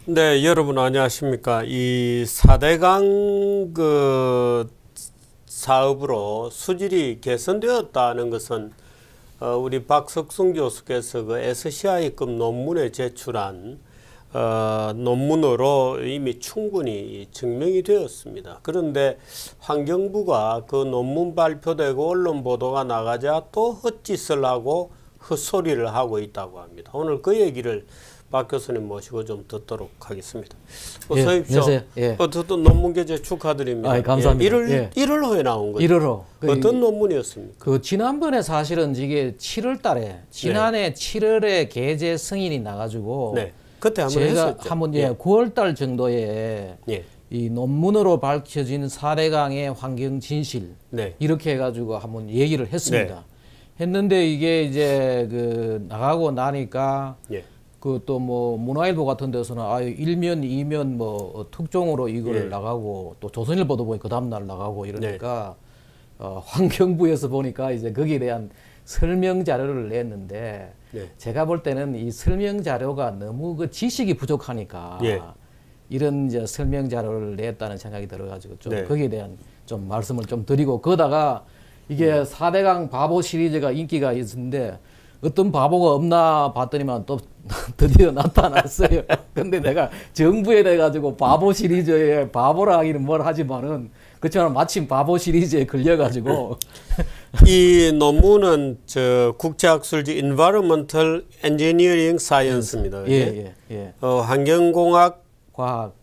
네, 여러분 안녕하십니까. 이 4대강 사업으로 수질이 개선되었다는 것은 우리 박석순 교수께서 그 SCI급 논문에 제출한 논문으로 이미 충분히 증명이 되었습니다. 그런데 환경부가 그 논문 발표되고 언론 보도가 나가자 또 헛짓을 하고 헛소리를 하고 있다고 합니다. 오늘 그 얘기를 박 교수님 모시고 좀 듣도록 하겠습니다. 어서 오십시오. 예. 어쨌든 논문 게재 축하드립니다. 감사합니다. 예, 1월호에 나온 거죠. 1월호. 어떤 논문이었습니까? 그 지난번에 사실은 이게 7월 달에 지난해 7월에 게재 승인이 나가지고 네. 그때 한번 제가 했었죠. 한번 9월 달 정도에 이 논문으로 밝혀진 4대강의 환경 진실 이렇게 해가지고 한번 얘기를 했습니다. 했는데 이게 이제 그 나가고 나니까 그 또 뭐 문화일보 같은 데서는 일면, 이면 뭐 특종으로 이걸 나가고 또 조선일보도 보니 그 다음날 나가고 이러니까 환경부에서 보니까 이제 거기에 대한 설명 자료를 냈는데 제가 볼 때는 이 설명 자료가 너무 그 지식이 부족하니까 이런 이제 설명 자료를 냈다는 생각이 들어가지고 좀 거기에 대한 좀 말씀을 좀 드리고 거다가 이게 4대강 바보 시리즈가 인기가 있었는데 어떤 바보가 없나 봤더니만 또 드디어 나타났어요. 근데 내가 정부에 대해 가지고 바보 시리즈에 바보라 하기는 뭘 하지만은 그렇지만 마침 바보 시리즈에 걸려가지고 이 논문은 저 국제학술지 Environmental Engineering Science입니다. 환경공학 과학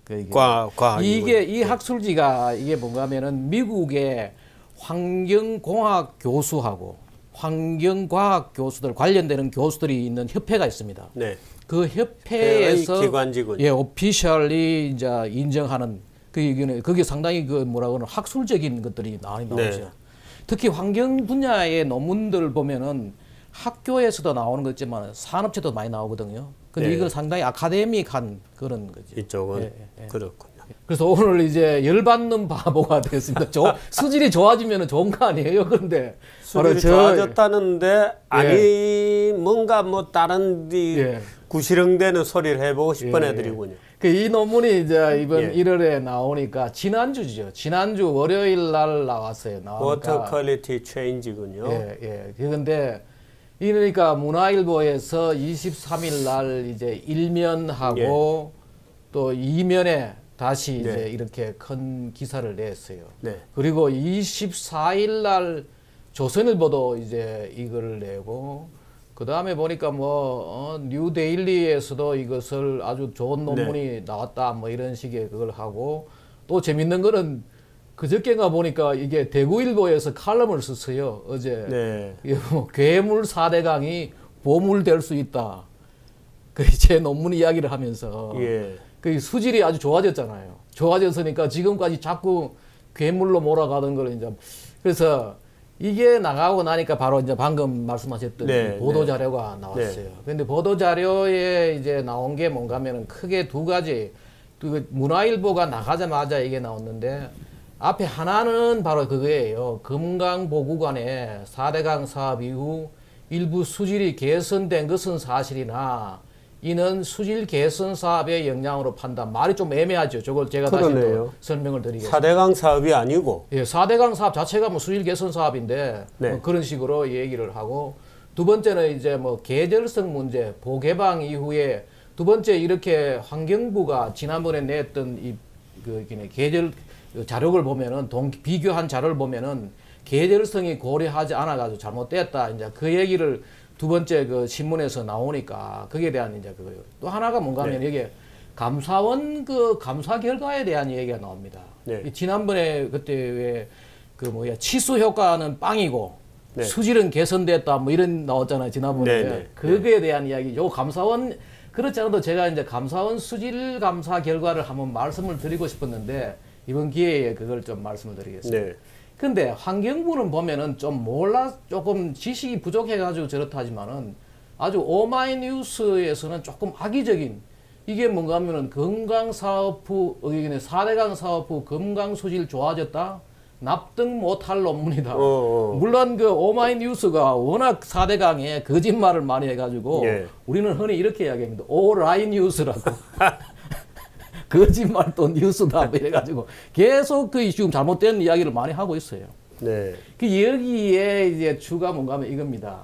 이게 이 학술지가 이게 뭔가면은 미국의 환경공학 교수하고 환경과학 교수들 관련되는 교수들이 있는 협회가 있습니다. 그 협회에서 기관지군요. 오피셜리 이제 인정하는 그게 상당히 그 뭐라 그러나 학술적인 것들이 많이 나오죠. 특히 환경 분야의 논문들 보면은 학교에서도 나오는 거 있지만 산업체도 많이 나오거든요. 근데 이건 상당히 아카데믹한 그런 거죠. 이쪽은 그렇군요. 그래서 오늘 이제 열받는 바보가 되겠습니다. 수질이 좋아지면 좋은 거 아니에요? 그런데 수질이 좋아졌다는데 아니 뭔가 뭐 다른 구시렁대는 소리를 해보고 싶은 애들이군요. 이 논문이 이제 이번 1월에 나오니까 지난주죠. 지난주 월요일 날 나왔어요. 워터 퀄리티 체인지군요. 그런데 이러니까 문화일보에서 23일 날 이제 1면하고 또 2면에 다시 이제 이렇게 큰 기사를 냈어요. 그리고 24일 날 조선일보도 이제 이걸 내고 그 다음에 보니까 뭐 뉴데일리에서도 이것을 아주 좋은 논문이 나왔다 뭐 이런 식의 그걸 하고 또 재밌는 거는 그저께가 보니까 이게 대구일보에서 칼럼을 썼어요. 어제 뭐 괴물 4대강이 보물 될 수 있다. 그 제 논문 이야기를 하면서 그 수질이 아주 좋아졌잖아요. 좋아졌으니까 지금까지 자꾸 괴물로 몰아가던 걸 이제 그래서 이게 나가고 나니까 바로 이제 방금 말씀하셨던 보도 자료가 나왔어요. 근데 보도 자료에 이제 나온 게 뭔가 하면은 크게 두 가지. 그 문화일보가 나가자마자 이게 나왔는데 앞에 하나는 바로 그거예요. 금강보구간의 4대강 사업 이후 일부 수질이 개선된 것은 사실이나 이는 수질 개선 사업의 영향으로 판단. 말이 좀 애매하죠. 저걸 제가 다시 또 설명을 드리겠습니다. 4대강 사업이 아니고 4대강 사업 자체가 뭐 수질 개선 사업인데 뭐 그런 식으로 얘기를 하고 두 번째는 이제 뭐 계절성 문제, 보개방 이후에 두 번째 이렇게 환경부가 지난번에 냈던 계절 자료를 보면은 비교한 자료를 보면은 계절성이 고려하지 않아가지고 잘못됐다. 이제 그 얘기를 두 번째 그 신문에서 나오니까 거기에 대한 이제 그거요. 또 하나가 뭔가 하면 이게 감사원 그 감사 결과에 대한 얘기가 나옵니다. 지난번에 그때 왜 그 뭐야 치수 효과는 빵이고 수질은 개선됐다 뭐 이런 나왔잖아요. 지난번에 그거에 대한 이야기. 요 감사원 그렇지 않아도 제가 이제 감사원 수질 감사 결과를 한번 말씀을 드리고 싶었는데 이번 기회에 그걸 좀 말씀을 드리겠습니다. 근데 환경부는 보면은 좀 조금 지식이 부족해가지고 저렇다지만은 아주 오마이뉴스에서는 조금 악의적인 이게 뭔가 하면은 금강사업 후, 4대강 사업 후 금강수질 좋아졌다? 납득 못할 논문이다. 물론 그 오마이뉴스가 워낙 4대강에 거짓말을 많이 해가지고 우리는 흔히 이렇게 이야기합니다. 오라이 뉴스라고. 거짓말 또 뉴스다 뭐 이래가지고 계속 그 지금 잘못된 이야기를 많이 하고 있어요. 네. 그 여기에 이제 주가 뭔가 하면 이겁니다.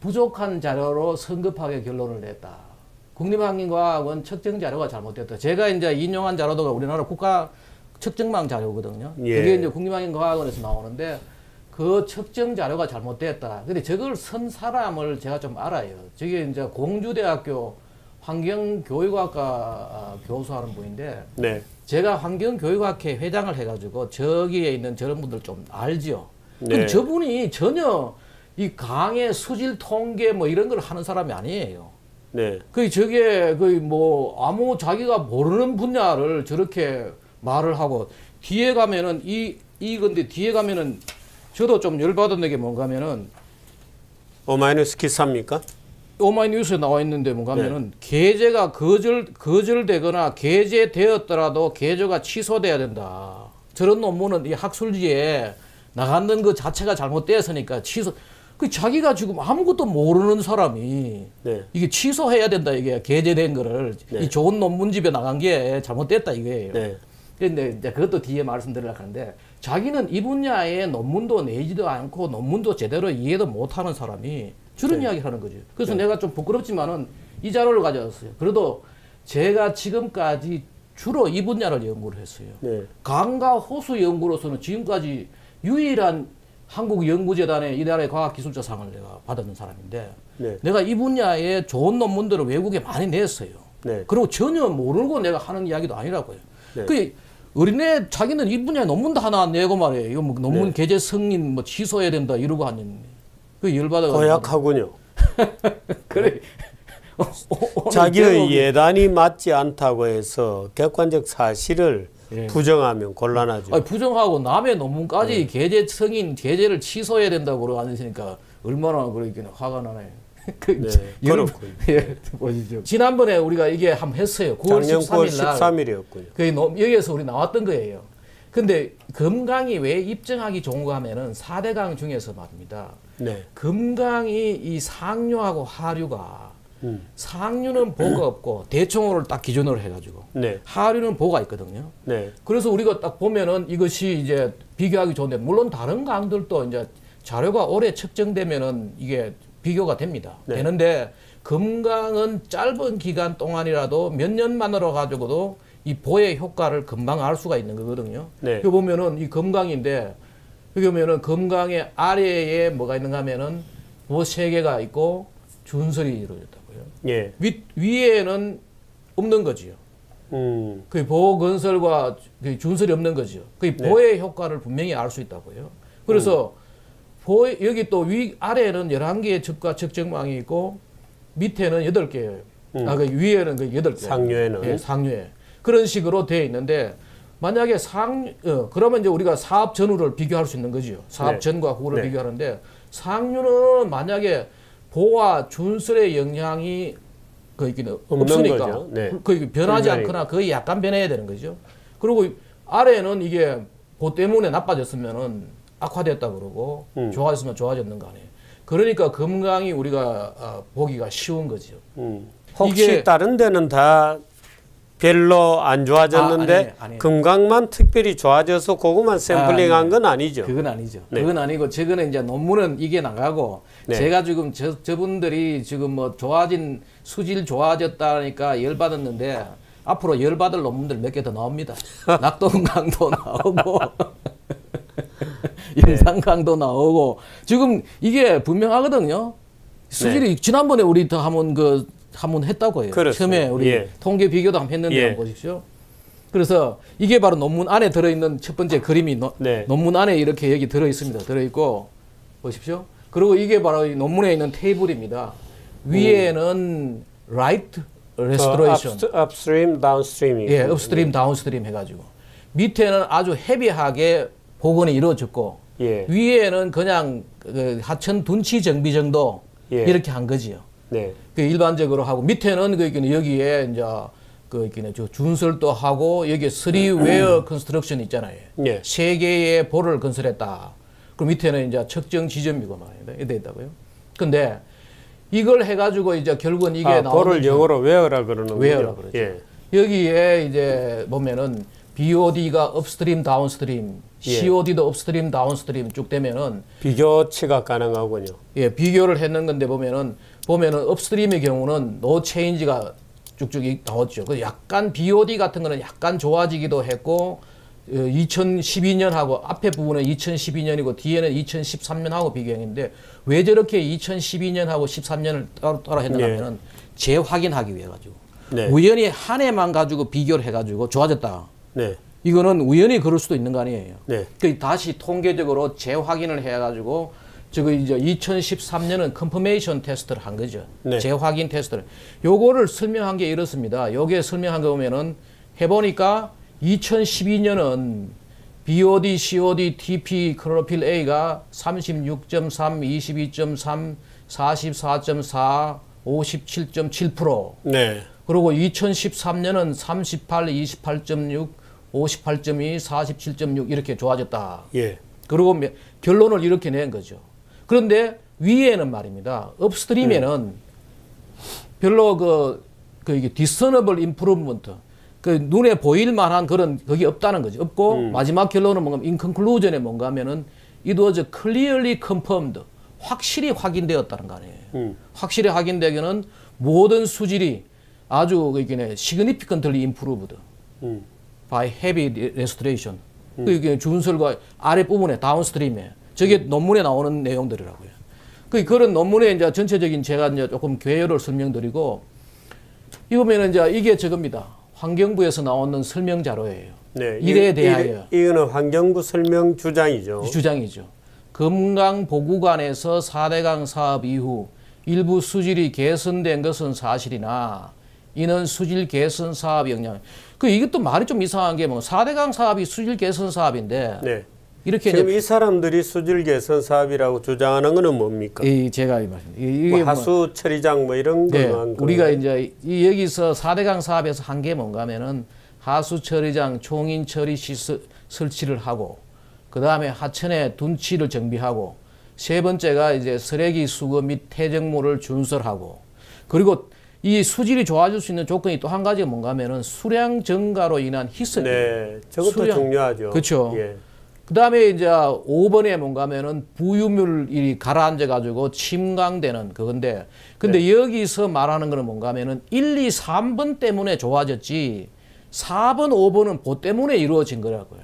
부족한 자료로 성급하게 결론을 냈다. 국립환경과학원 측정 자료가 잘못됐다. 제가 이제 인용한 자료가 우리나라 국가 측정망 자료거든요. 예. 그게 이제 국립환경과학원에서 나오는데 그 측정 자료가 잘못됐다. 근데 저걸 쓴 사람을 제가 좀 알아요. 저게 이제 공주대학교 환경교육학과 교수하는 분인데 네. 제가 환경교육학회 회장을 해가지고 저기에 있는 저런 분들 좀 알지요. 근데 네. 저분이 전혀 이 강의 수질 통계 뭐 이런 걸 하는 사람이 아니에요. 네. 저게 뭐 아무 자기가 모르는 분야를 저렇게 말을 하고 뒤에 가면은 이건데 뒤에 가면은 저도 좀 열받았는 게 뭔가 하면은 오마이뉴스 기사입니까? 오마이뉴스에 나와 있는데 뭔가 하면은 게재가 거절되거나 게재되었더라도 게재가 취소돼야 된다. 저런 논문은 이 학술지에 나가는 그 자체가 잘못되었으니까 취소. 그 자기가 지금 아무것도 모르는 사람이 네. 이게 취소해야 된다. 이게 게재된 거를 네. 이 좋은 논문집에 나간 게 잘못됐다 이거예요. 네. 근데 이제 그것도 뒤에 말씀드리려고 하는데 자기는 이 분야에 논문도 내지도 않고 논문도 제대로 이해도 못하는 사람이 저런 이야기를 하는 거죠. 그래서 내가 좀 부끄럽지만은 이 자료를 가져왔어요. 그래도 제가 지금까지 주로 이 분야를 연구를 했어요. 네. 강과 호수 연구로서는 지금까지 유일한 한국연구재단의 이달의 과학기술자상을 내가 받았는 사람인데 네. 내가 이 분야에 좋은 논문들을 외국에 많이 냈어요. 네. 그리고 전혀 모르고 내가 하는 이야기도 아니라고요. 네. 그 어린애 자기는 이 분야에 논문도 하나 내고 말이에요. 이거 뭐 논문 게재 승인 뭐 취소해야 된다 이러고 하는 그 열받아. 고약하군요. 그래. 자기의 예단이 맞지 않다고 해서 객관적 사실을 부정하면 곤란하죠. 아니, 부정하고 남의 논문까지 게재 승인 게재를 취소해야 된다고 그러고 앉으시니까 얼마나 그러기는 화가 나네. 그렇군요. 예, 보시죠. 지난번에 우리가 이게 한번 했어요. 9월 작년 9월 13일 13일이었군요. 여기에서 우리 나왔던 거예요. 근데 금강이 왜 입증하기 좋은가 하면은 4대 강 중에서 말입니다. 네. 금강이 이 상류하고 하류가 상류는 보가 없고 대청호를 딱 기준으로 해가지고 네. 하류는 보가 있거든요. 네. 그래서 우리가 딱 보면은 이것이 이제 비교하기 좋은데 물론 다른 강들도 이제 자료가 오래 측정되면은 이게 비교가 됩니다. 네. 되는데 금강은 짧은 기간 동안이라도 몇 년만으로 가지고도 이 보의 효과를 금방 알 수가 있는 거거든요. 네. 여기 보면은 이 금강인데 여기 보면은 금강의 아래에 뭐가 있는가 하면은 보 3개가 있고 준설이 이루어졌다고요. 예. 위에는 없는 거지요. 그 보호 건설과 그 준설이 없는 거죠. 그 보의 효과를 분명히 알 수 있다고요. 그래서 여기 또 아래에는 11개의 측과 측정망이 있고 밑에는 8개예요. 그 위에는 그 8개. 상류에는. 예, 상류에. 그런 식으로 되어 있는데 만약에 그러면 이제 우리가 사업 전후를 비교할 수 있는 거죠. 사업 네. 전과 후를 네. 비교하는데 상류는 만약에 보와 준설의 영향이 없으니까 거죠. 네. 거의 변하지 분명히. 않거나 거의 약간 변해야 되는 거죠. 그리고 아래는 이게 보 때문에 나빠졌으면은 악화됐다 그러고 좋아졌으면 좋아졌는 거 아니에요. 그러니까 금강이 우리가 보기가 쉬운 거죠. 혹시 이게 다른 데는 다 별로 안 좋아졌는데 아니에요. 금강만 특별히 좋아져서 그것만 샘플링한 건 아니죠. 그건 아니죠. 네. 그건 아니고 저거는 이제 논문은 이게 나가고 네. 제가 지금 저분들이 지금 뭐 좋아진 수질 좋아졌다니까 열받았는데 앞으로 열받을 논문들 몇 개 더 나옵니다. 낙동강도 나오고 인산강도 나오고 지금 이게 분명하거든요. 수질이 지난번에 우리 더 한번 했다고 해요. 그렇습니다. 처음에 우리 통계 비교도 한번 했는데 한번 보십시오. 그래서 이게 바로 논문 안에 들어있는 첫 번째 그림이 논문 안에 이렇게 여기 들어있습니다. 들어있고 보십시오. 그리고 이게 바로 이 논문에 있는 테이블입니다. 위에는 right restoration, upstream, downstream. 예, upstream, downstream 해가지고 밑에는 아주 헤비하게 복원이 이루어졌고 위에는 그냥 그 하천 둔치 정비 정도 이렇게 한 거지요. 네. 그 일반적으로 하고 밑에는 여기에 이제 준설도 하고 여기 3웨어 컨스트럭션 있잖아요. 네. 3개의 볼을 건설했다. 그럼 밑에는 이제 측정 지점이고 말입니다. 이렇게 있다고요. 근데 이걸 해가지고 이제 결국은 이게 나오는 볼을 영어로 웨어라 그러는 웨어라 거죠. 그러죠. 여기에 이제 보면은 BOD가 업스트림, 다운스트림, 예. COD도 업스트림, 다운스트림 쭉 되면은 비교치가 가능하군요. 예, 비교를 했는 건데 보면은 업스트림의 경우는 노 체인지가 쭉쭉 나왔죠. 그 약간 BOD 같은 거는 약간 좋아지기도 했고 2012년하고 앞에 부분은 2012년이고 뒤에는 2013년하고 비교했는데 왜 저렇게 2012년하고 13년을 따로 했는가 하면은 재확인하기 위해 가지고 네. 우연히 한 해만 가지고 비교를 해 가지고 좋아졌다. 네. 이거는 우연히 그럴 수도 있는 거 아니에요. 네. 그 다시 통계적으로 재확인을 해 가지고 저거 이제 2013년은 컨퍼메이션 테스트를 한 거죠. 네. 재확인 테스트를. 요거를 설명한 게 이렇습니다. 요게 설명한 거 보면은 해보니까 2012년은 BOD, COD, TP, 클로로필 A가 36.3, 22.3, 44.4, 57.7%. 네. 그리고 2013년은 38, 28.6, 58.2, 47.6 이렇게 좋아졌다. 예. 그리고 결론을 이렇게 낸 거죠. 그런데 위에는 말입니다. 업스트림에는 별로 이게 discernible improvement, 그 눈에 보일 만한 그런 그게 없다는 거죠. 없고 마지막 결론은 뭔가 in conclusion에 뭔가 하면은 it was clearly confirmed, 확실히 확인되었다는 거 아니에요. 확실히 확인되기는 모든 수질이 아주 이게 significantly improved by heavy restoration. 이게 준설과 아랫부분에 다운스트림에 저게 논문에 나오는 내용들이라고요. 그런 논문에 이제 전체적인 제가 이제 조금 개요를 설명드리고 이거면은 이제 이게 저겁니다. 환경부에서 나오는 설명 자료예요. 네. 이에 대하여 이거는 환경부 설명 주장이죠. 주장이죠. 금강 보구간에서 4대강 사업 이후 일부 수질이 개선된 것은 사실이나 이는 수질 개선 사업 영향. 이것도 말이 좀 이상한 게 4대강 사업이 수질 개선 사업인데. 네. 이렇게 지금 이 사람들이 수질 개선 사업이라고 주장하는 것은 뭡니까? 제가 이 말씀. 이게 하수 처리장 이런 네, 거만. 우리가 이제 여기서 4대강 사업에서 한 게 뭔가 하면은 하수 처리장 총인 처리 시설 설치를 하고 그다음에 하천에 둔치를 정비하고 세 번째가 이제 쓰레기 수거 및 퇴적물을 준설하고 그리고 이 수질이 좋아질 수 있는 조건이 또 한 가지가 뭔가 하면은 수량 증가로 인한 희석. 네, 저것도 중요하죠. 그렇죠. 예. 그 다음에 이제 5번에 뭔가 하면은 부유물이 가라앉아 가지고 침강되는 그건데 근데 네. 여기서 말하는 거는 뭔가 하면은 1, 2, 3번 때문에 좋아졌지 4번, 5번은 보 때문에 이루어진 거라고요.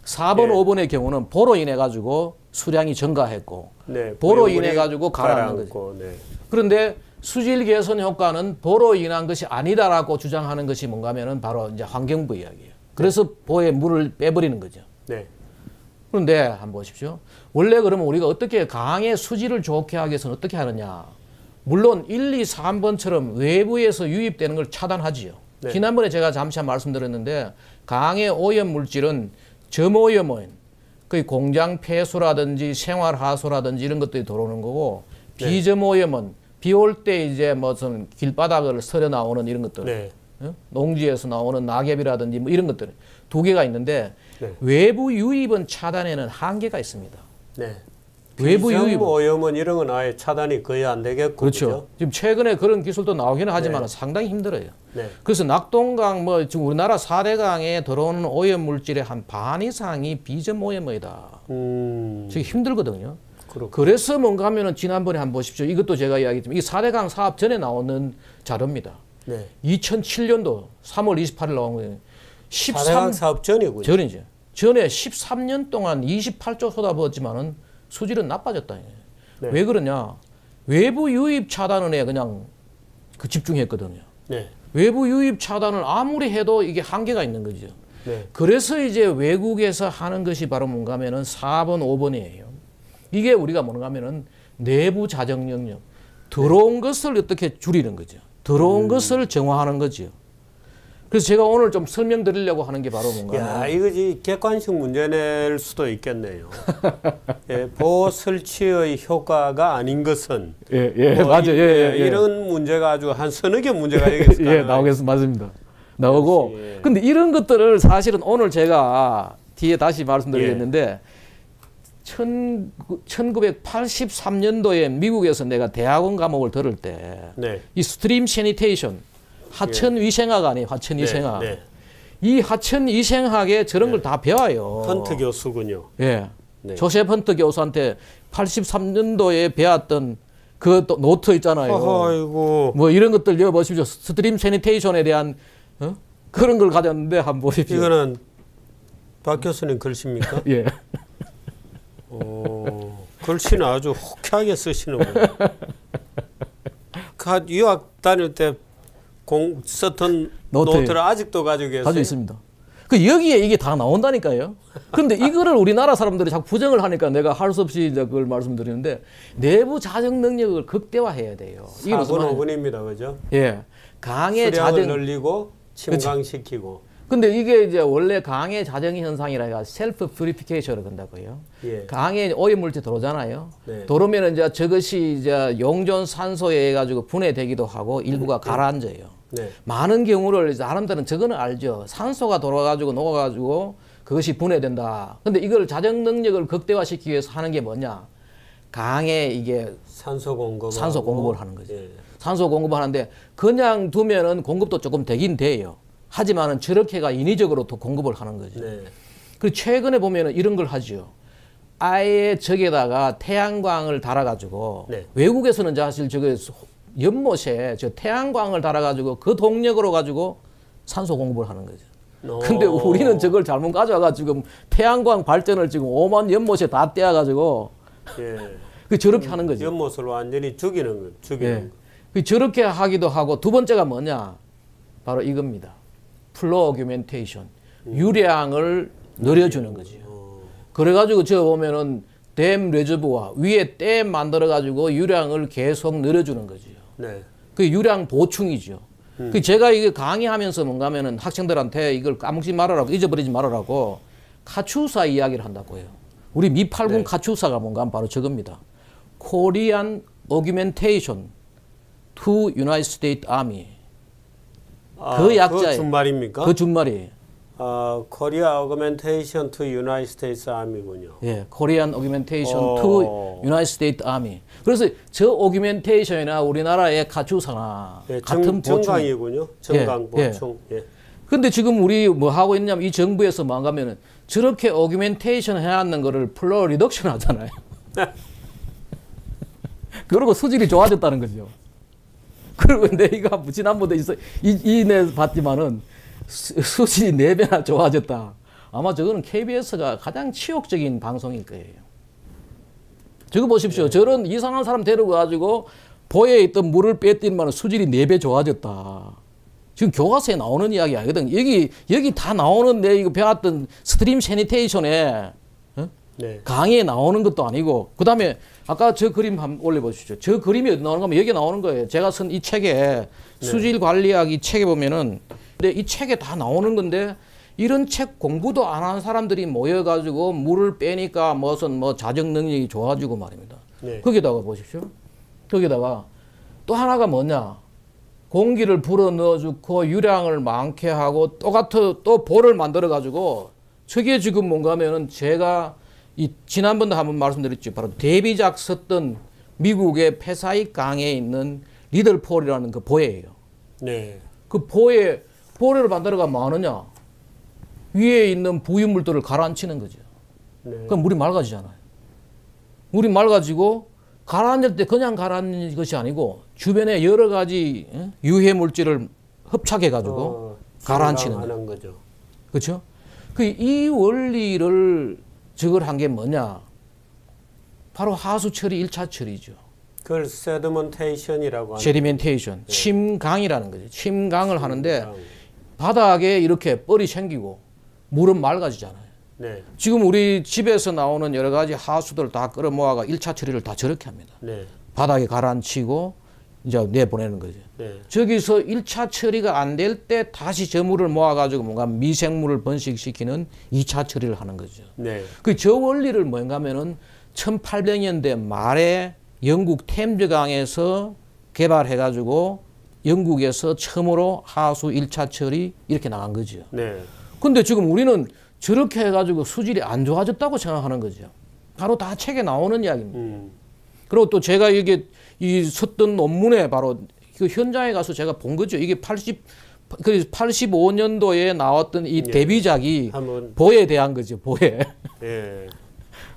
4번, 네. 5번의 경우는 보로 인해 가지고 수량이 증가했고 네, 보로 인해 가지고 가라앉는 거죠. 네. 그런데 수질 개선 효과는 보로 인한 것이 아니다라고 주장하는 것이 뭔가 하면은 바로 이제 환경부 이야기예요. 그래서 보에 물을 빼버리는 거죠. 네. 그런데 한번 보십시오. 원래 그러면 우리가 어떻게 강의 수질을 좋게 하기 위해서는 어떻게 하느냐. 물론 1, 2, 3번처럼 외부에서 유입되는 걸 차단하지요. 네. 지난번에 제가 잠시 말씀드렸는데 강의 오염 물질은 점오염원, 그 공장 폐수라든지 생활하수라든지 이런 것들이 들어오는 거고 네. 비점오염원, 비 올 때 이제 무슨 길바닥을 서려 나오는 이런 것들, 네. 농지에서 나오는 낙엽이라든지 뭐 이런 것들 두 개가 있는데 네. 외부 유입은 차단에는 한계가 있습니다. 네. 외부 유입 오염은 이런 건 아예 차단이 거의 안 되겠고. 그렇죠. 그죠? 지금 최근에 그런 기술도 나오기는 하지만 네. 상당히 힘들어요. 네. 그래서 낙동강 지금 우리나라 4대강에 들어오는 오염 물질의 한 반 이상이 비점 오염이다. 되게 힘들거든요. 그렇구나. 그래서 뭔가 하면은 지난번에 한번 보십시오. 이것도 제가 이야기했지만 이 4대강 사업 전에 나오는 자료입니다. 네. 2007년도 3월 28일 나온 거예요. 4대강 사업 전이군요. 전이죠. 전에 13년 동안 28조 쏟아부었지만은 수질은 나빠졌다. 네. 왜 그러냐? 외부 유입 차단에 그냥 집중했거든요. 네. 외부 유입 차단을 아무리 해도 이게 한계가 있는 거죠. 네. 그래서 이제 외국에서 하는 것이 바로 뭔가 하면은 4번, 5번이에요. 이게 우리가 뭔가 하면은 내부 자정 영역. 들어온 것을 어떻게 줄이는 거죠. 들어온 것을 정화하는 거죠. 그래서 제가 오늘 좀 설명드리려고 하는 게 바로 뭔가. 야, 이거지 객관식 문제 낼 수도 있겠네요. 예, 보호 설치의 효과가 아닌 것은. 맞아요. 이런 문제가 아주 한 서너 개 문제가 여기서 나오겠습니다. 맞습니다. 나오고. 예. 근데 이런 것들을 사실은 오늘 제가 뒤에 다시 말씀드리겠는데 1983년도에 미국에서 내가 대학원 과목을 들을 때 이 네. 스트림 세니테이션 하천 위생학 아니에요. 하천 위생학. 네. 이 하천 위생학에 저런 걸 다 배워요. 헌트 교수군요. 예. 네. 조셉 헌트 교수한테 83년도에 배웠던 그 노트 있잖아요. 아이고. 뭐 이런 것들 읽어보십시오. 스트림 세니테이션에 대한 그런 걸 가졌는데 한번 보십시오. 이거는 박 교수님 글씨입니까? 예. 글씨는 아주 호쾌하게 쓰시는군요. 유학 다닐 때 썼던 노트를 아직도 가지고 계세요? 가지고 있습니다. 그 여기에 이게 다 나온다니까요. 근데 이거를 우리나라 사람들이 자꾸 부정을 하니까 내가 할 수 없이 이제 그걸 말씀드리는데 내부 자정 능력을 극대화해야 돼요. 4분 5분입니다. 그죠? 예. 강의 수량을 자정 늘리고 침강시키고. 근데 이게 이제 원래 강의 자정 현상이라 해가 셀프 퓨리피케이션을 한다고요. 예. 강에 오염물질 들어오잖아요. 네. 들어오면 이제 저것이 이제 용존 산소에 해 가지고 분해되기도 하고 일부가 가라앉아요. 네. 많은 경우를 사람들은 저거는 알죠. 산소가 돌아가지고 녹아가지고 그것이 분해된다. 근데 이걸 자정 능력을 극대화시키기 위해서 하는 게 뭐냐? 강에 이게 산소 공급을 하는 거죠. 예. 산소 공급을 하는데 그냥 두면은 공급도 조금 되긴 돼요. 하지만은 저렇게가 인위적으로 또 공급을 하는 거죠. 네. 그리고 최근에 보면은 이런 걸 하죠. 아예 저기에다가 태양광을 달아가지고 네. 외국에서는 사실 저거 연못에 저 태양광을 달아가지고 그 동력으로 가지고 산소 공급을 하는 거죠. 근데 우리는 저걸 잘못 가져와가지고 태양광 발전을 지금 오만 연못에 다 떼어가지고 예. 그 저렇게 하는 거죠. 연못을 완전히 죽이는 예. 그 저렇게 하기도 하고 두 번째가 뭐냐? 바로 이겁니다. 플로 오규멘테이션. 유량을 늘려주는 거죠. 그래가지고 저 보면은 댐 레저부와 위에 댐 만들어가지고 유량을 계속 늘려주는 거죠. 네. 그 유량 보충이죠. 그 제가 이게 강의하면서 뭔가 하면은 학생들한테 이걸 까먹지 말아라고, 잊어버리지 말아라고 카츄사 이야기를 한다고요. 우리 미8군 네. 카츄사가 뭔가 하면 바로 저겁니다. Korean Augmentation to United States Army. 그 약자예요. 그 준말입니까? 그 준말이. Korea Augmentation to United States Army군요. 예, Korean Augmentation to United States Army. 그래서 저 Augmentation이나 우리나라의 카츄사나 예, 같은 보충. 정강이군요. 정강 예, 보충. 예. 근데 지금 우리 뭐 하고 있냐면 이 정부에서 뭐 하면은 저렇게 Augmentation 해놨는 거를 플로 리덕션 하잖아요. 그러고 수질이 좋아졌다는 거죠. 그리고 내가 지난번에 이내 봤지만은 수질이 4배나 좋아졌다. 아마 저거는 KBS가 가장 치욕적인 방송일 거예요. 저거 보십시오. 저런 이상한 사람 데리고 가지고 보에 있던 물을 뺐더니만 수질이 4배 좋아졌다. 지금 교과서에 나오는 이야기 아니거든. 여기 다 나오는데 이거 배웠던 스트림 세니테이션에 네. 강의에 나오는 것도 아니고 그다음에 아까 저 그림 한번 올려보시죠. 저 그림이 어디 나오는 거면 여기 나오는 거예요. 제가 쓴 이 책에 수질 관리학 이 책에 보면은 근데 이 책에 다 나오는 건데 이런 책 공부도 안 한 사람들이 모여가지고 물을 빼니까 무슨 뭐 자정 능력이 좋아지고 말입니다. 네. 거기다가 보십시오. 거기다가 또 하나가 뭐냐? 공기를 불어 넣어주고 유량을 많게 하고 또 볼을 만들어 가지고 저게 지금 뭔가 하면은 제가 지난번도 한번 말씀드렸죠. 바로 데뷔작 썼던 미국의 패사익 강에 있는 리들폴이라는 그 보예요. 네. 그 보레를 만들어가 뭐 하느냐? 위에 있는 부유물들을 가라앉히는 거죠. 네. 그럼 물이 맑아지잖아요. 물이 맑아지고 가라앉을 때 그냥 가라앉는 것이 아니고 주변에 여러 가지 유해 물질을 흡착해 가지고 가라앉히는 거죠. 그렇죠? 이 원리를 저걸 한 게 뭐냐? 바로 하수 처리 1차 처리죠. 그걸 세디먼테이션이라고 하는. 세디멘테이션, 침강이라는 거죠. 침강을 하는데 바닥에 이렇게 뻘이 생기고 물은 맑아지잖아요. 네. 지금 우리 집에서 나오는 여러 가지 하수들 다 끌어 모아가 1차 처리를 다 저렇게 합니다. 네. 바닥에 가라앉히고 이제 내보내는 거죠. 네. 저기서 1차 처리가 안 될 때 다시 저 물을 모아가지고 뭔가 미생물을 번식시키는 2차 처리를 하는 거죠. 네. 저 원리를 뭔가 하면은 1800년대 말에 영국 템즈강에서 개발해가지고 영국에서 처음으로 하수 1차 처리 이렇게 나간 거죠. 네. 근데 지금 우리는 저렇게 해가지고 수질이 안 좋아졌다고 생각하는 거죠. 바로 다 책에 나오는 이야기입니다. 그리고 또 제가 이게 썼던 논문에 바로 그 현장에 가서 제가 본 거죠. 이게 85년도에 나왔던 이 데뷔작이 한번 보에 대한 거죠. 보에. 예.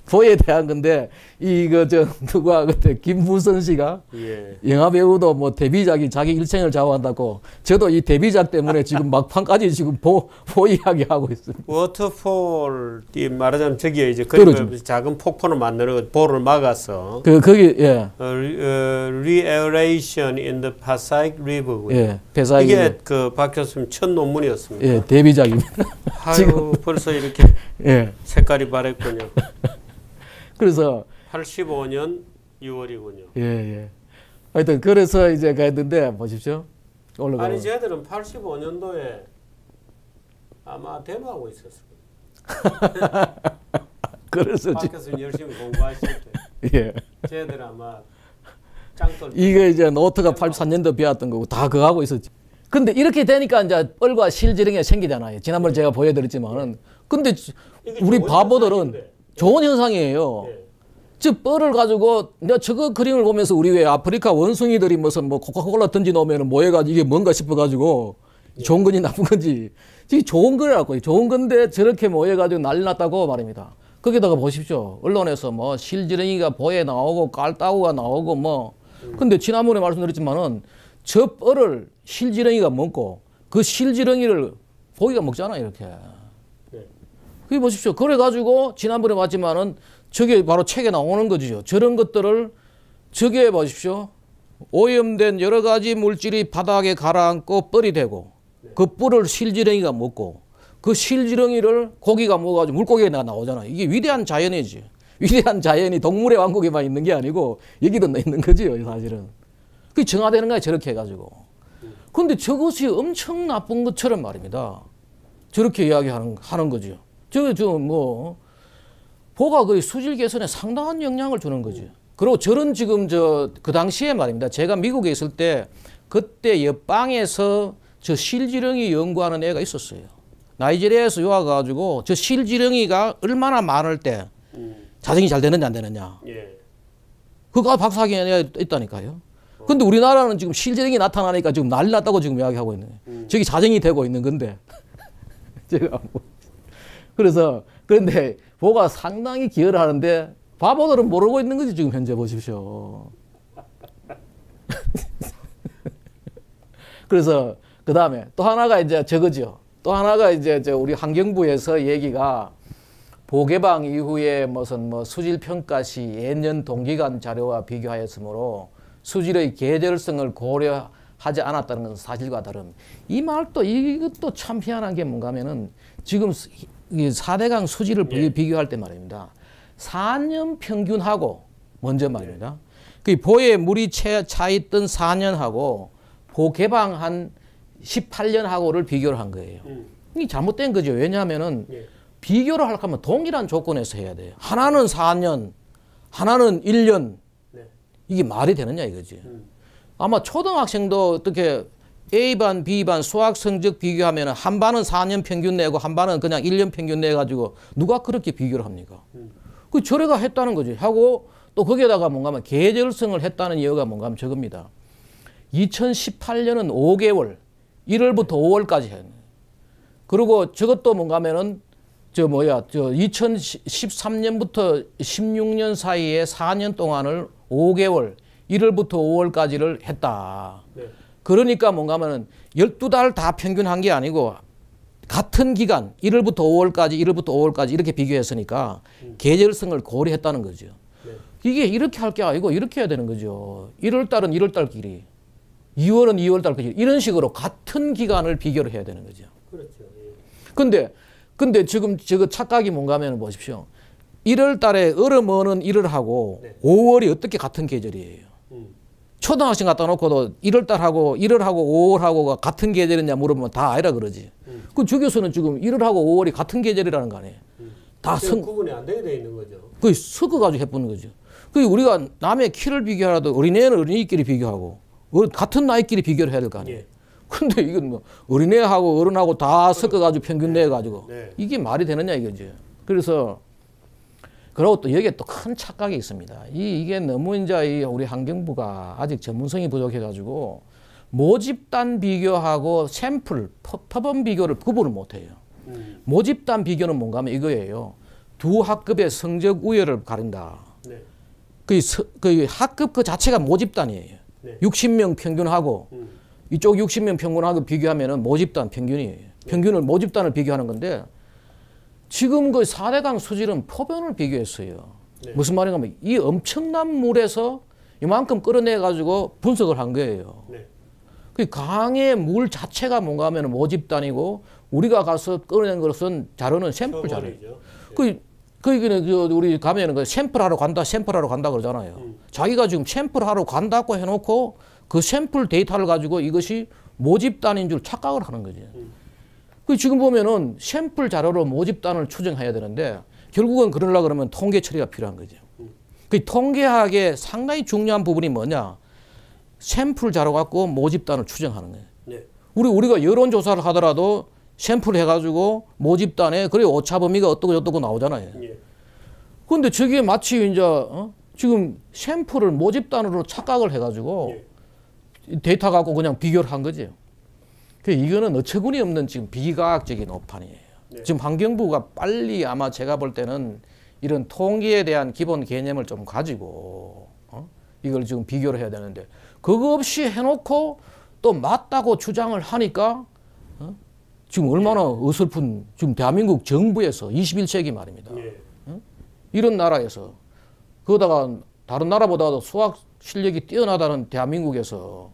보에 대한 건데 이거 누가 그때 김부선 씨가 예. 영화 배우도 뭐 데뷔작이 자기 일생을 좌우한다고 저도 이 데뷔작 때문에 지금 막판까지 지금 보 이야기 하고 있습니다. 워터폴이 말하자면 저기에 이제 그렇죠. 작은 폭포를 만들어 볼을 막아서 거기 예. Re-aeration in the Passaic River군요. 예. 배사이 이게 그 박 교수님 첫 논문이었습니다. 예, 데뷔작입니다. 아유, 벌써 이렇게 예. 색깔이 바랬군요. 그래서 85년 6월이군요. 예, 예. 하여튼 그래서 이제 갔는데 보십시오. 올라가. 아니 쟤들은 85년도에 아마 데모하고 있었을 거예요. 그래서 박 교수님 열심히 공부하실 때. 예. 쟤들 아마 짱돌. 이게 이제 노트가 83년도 배웠던 거고 다 그거 하고 있었지. 근데 이렇게 되니까 이제 뻘과 실지렁이가 생기잖아요. 지난번에 제가 보여드렸지만은. 근데 우리 바보들은 좋은 현상이에요. 예. 즉 뻘을 가지고 내가 저거 그림을 보면서 우리 왜 아프리카 원숭이들이 무슨 뭐 코카콜라 던지 놓으면 뭐해가지고 이게 뭔가 싶어가지고 좋은 건지 나쁜 건지 이게 좋은 거라고 좋은 건데 저렇게 모여가지고 난리 났다고 말입니다. 거기다가 보십시오. 언론에서 뭐 실지렁이가 보에 나오고 깔따구가 나오고 뭐 근데 지난번에 말씀드렸지만은 저 뻘을 실지렁이가 먹고 그 실지렁이를 고기가 먹잖아요 이렇게. 그게 보십시오. 그래가지고 지난번에 봤지만은 저게 바로 책에 나오는 거죠. 저런 것들을 저게 보십시오. 오염된 여러 가지 물질이 바닥에 가라앉고 뻘이 되고 그 뿔을 실지렁이가 먹고 그 실지렁이를 고기가 먹어가지고 물고기가 나오잖아요. 이게 위대한 자연이지. 위대한 자연이 동물의 왕국에만 있는 게 아니고 여기도 있는 거지요 사실은. 그게 정화되는 거야 저렇게 해가지고. 근데 저것이 엄청 나쁜 것처럼 말입니다. 저렇게 이야기하는 거죠. 뭐 보가 거의 수질 개선에 상당한 영향을 주는 거죠. 그리고 저런 지금 그 당시에 말입니다. 제가 미국에 있을 때 그때 옆방에서 저 실지렁이 연구하는 애가 있었어요. 나이지리아에서 와가지고 저 실지렁이가 얼마나 많을 때 자정이 잘 되느냐 안 되느냐. 예. 그거 박사학위 있다니까요. 근데 우리나라는 지금 실지렁이 나타나니까 지금 난리 났다고 지금 이야기하고 있는 거예요. 저기 자정이 되고 있는 건데. 제가 그래서 그런데 보가 상당히 기여를 하는데 바보들은 모르고 있는 거지 지금 현재 보십시오. 그래서 그 다음에 또 하나가 이제 저거죠. 또 하나가 이제 우리 환경부에서 얘기가 보개방 이후에 무슨 뭐 수질 평가 시 예년 동기간 자료와 비교하였으므로 수질의 계절성을 고려하지 않았다는 것은 사실과 다름. 이 말도 이것도 참 희한한 게 뭔가 하면은 지금 4대강 수질을 비교할 때 말입니다. 4년 평균하고 먼저 말입니다. 그 보에 물이 차 있던 4년하고 보 개방한 18년하고를 비교를 한 거예요. 이게 잘못된 거죠. 왜냐하면은 비교를 할 거면 동일한 조건에서 해야 돼요. 하나는 4년, 하나는 1년. 이게 말이 되느냐 이거지. 아마 초등학생도 어떻게 A반, B반 수학 성적 비교하면 한 반은 4년 평균 내고 한 반은 그냥 1년 평균 내가지고 누가 그렇게 비교를 합니까? 그 저래가 했다는 거지. 하고 또 거기에다가 뭔가 하면 계절성을 했다는 이유가 뭔가 하면 저겁니다. 2018년은 5개월, 1월부터 5월까지 해요. 그리고 저것도 뭔가 하면은 2013년부터 16년 사이에 4년 동안을 5개월, 1월부터 5월까지를 했다. 네. 그러니까 뭔가 하면은 12달 다 평균한 게 아니고 같은 기간 1월부터 5월까지 1월부터 5월까지 이렇게 비교했으니까 계절성을 고려했다는 거죠. 네. 이게 이렇게 할 게 아니고 이렇게 해야 되는 거죠. 1월달은 1월달끼리 2월은 2월달끼리 이런 식으로 같은 기간을 비교를 해야 되는 거죠. 그렇죠. 예. 근데 지금 저거 착각이 뭔가 하면 보십시오. 1월달에 얼음 어는 1월하고 네. 5월이 어떻게 같은 계절이에요. 초등학생 갖다 놓고도 1월달하고 1월하고 5월하고가 같은 계절이냐 물으면 다 아니라 그러지. 그 주교수는 지금 1월하고 5월이 같은 계절이라는 거 아니에요. 다 구분이 안 되게 돼 있는 거죠. 그 섞어가지고 해보는 거죠. 그 우리가 남의 키를 비교하라도 어린애는 어린이끼리 비교하고 같은 나이끼리 비교를 해야 될 거 아니에요. 예. 근데 이건 뭐 어린애하고 어른하고 다 섞어가지고 평균 내가지고 네. 이게 말이 되느냐 이거죠. 그래서 그리고 또 여기에 또 큰 착각이 있습니다. 이게 너무 이제 우리 환경부가 아직 전문성이 부족해가지고 모집단 비교하고 샘플, 표본 비교를 구분을 못해요. 모집단 비교는 뭔가 하면 이거예요. 두 학급의 성적 우열을 가린다. 네. 그 학급 그 자체가 모집단이에요. 네. 60명 평균하고 이쪽 60명 평균하고 비교하면은 모집단 평균이에요. 평균을 모집단을 비교하는 건데 지금 그 4대강 수질은 표본을 비교했어요. 네. 무슨 말인가 하면 이 엄청난 물에서 이만큼 끌어내 가지고 분석을 한 거예요. 네. 그 강의 물 자체가 뭔가 하면 모집단이고 우리가 가서 끌어낸 것은 자료는 샘플 자료예요. 그기는 우리 가면은 그 샘플하러 간다 그러잖아요. 자기가 지금 샘플하러 간다고 해놓고 그 샘플 데이터를 가지고 이것이 모집단인 줄 착각을 하는 거죠. 그 지금 보면은 샘플 자료로 모집단을 추정해야 되는데 결국은 그러려고 그러면 통계 처리가 필요한 거죠. 그 통계학의 상당히 중요한 부분이 뭐냐? 샘플 자료 갖고 모집단을 추정하는 거예요. 네. 우리가 여론조사를 하더라도 샘플 해가지고 모집단에 그래 오차 범위가 어떻고 나오잖아요. 예. 그런데 저게 마치 이제 지금 샘플을 모집단으로 착각을 해가지고 데이터 갖고 그냥 비교를 한 거죠. 이거는 어처구니 없는 지금 비과학적인 오판이에요. 네. 지금 환경부가 빨리 아마 제가 볼 때는 이런 통계에 대한 기본 개념을 좀 가지고 이걸 지금 비교를 해야 되는데 그거 없이 해놓고 또 맞다고 주장을 하니까 지금 얼마나 어설픈 지금 대한민국 정부에서 21세기 말입니다. 예. 이런 나라에서 그러다가 다른 나라보다도 수학 실력이 뛰어나다는 대한민국에서